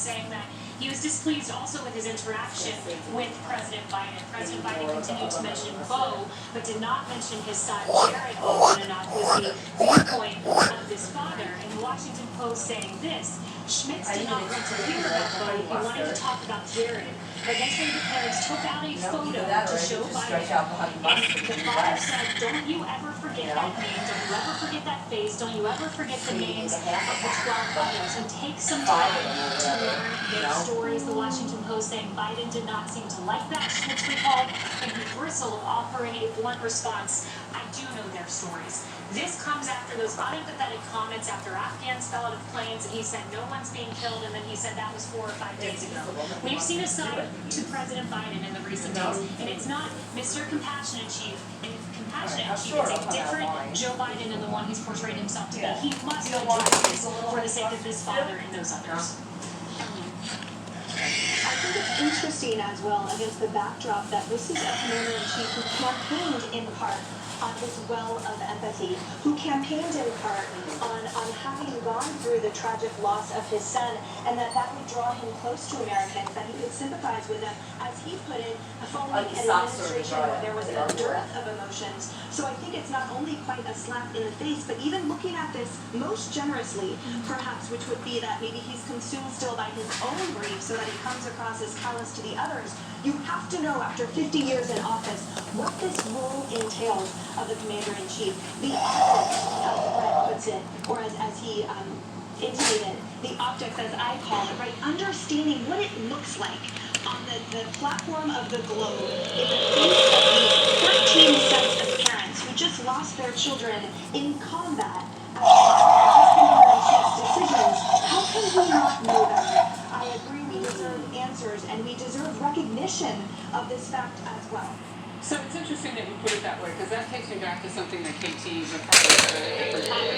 saying that he was displeased also with his interaction with President Biden. President Biden continued to mention Beau, but did not mention his son Jared often enough, was the viewpoint of his father. In the Washington Post saying this, Schmitz did not want to hear about Beau, he wanted to talk about Jared. Eventually the parents took out a photo to show Biden. And the father said, don't you ever forget that name, don't you ever forget that face, don't you ever forget the names of the 12 others, and take some time to learn their stories. The Washington Post saying Biden did not seem to like that, Schmitz recalled, and he bristled, offering a blunt response. I do know their stories. This comes after those unempathetic comments after Afghans fell out of planes, and he said no one's being killed, and then he said that was 4 or 5 days ago. We've seen a side to President Biden in the recent days, and it's not Mr. Compassionate Chief. And Compassionate Chief is a different Joe Biden than the one he's portrayed himself to be. He must address this for the sake of his father and those others. I think it's interesting as well against the backdrop that this is a commander-in-chief who campaigned in part on his well of empathy, who campaigned in part on having gone through the tragic loss of his son, and that would draw him close to Americans, that he could sympathize with them, as he put it, following an administration where there was a dearth of emotions. So I think it's not only quite a slap in the face, but even looking at this most generously, perhaps, which would be that maybe he's consumed still by his own grief so that he comes across as callous to the others. You have to know, after 50 years in office, what this role entails of the commander-in-chief. The ethics, as Brett puts it, or as he intimated, the optics, as I call it, right? Understanding what it looks like on the platform of the globe in the face of these 13 sets of parents who just lost their children in combat after decisions. How can we not know that? I agree, we deserve answers, and we deserve recognition of this fact as well. So it's interesting that you put it that way, because that takes me back to something that KT is a part of a different topic.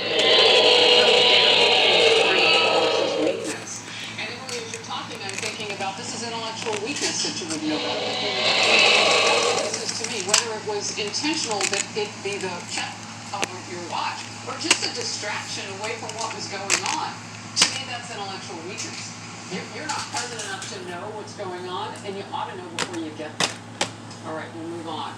Weakness. And then when you're talking, I'm thinking about this is intellectual weakness that you would know about. This is to me, whether it was intentional that it be the check of your watch, or just a distraction away from what was going on. To me, that's intellectual weakness. You're not present enough to know what's going on, and you ought to know before you get there. All right, we'll move on.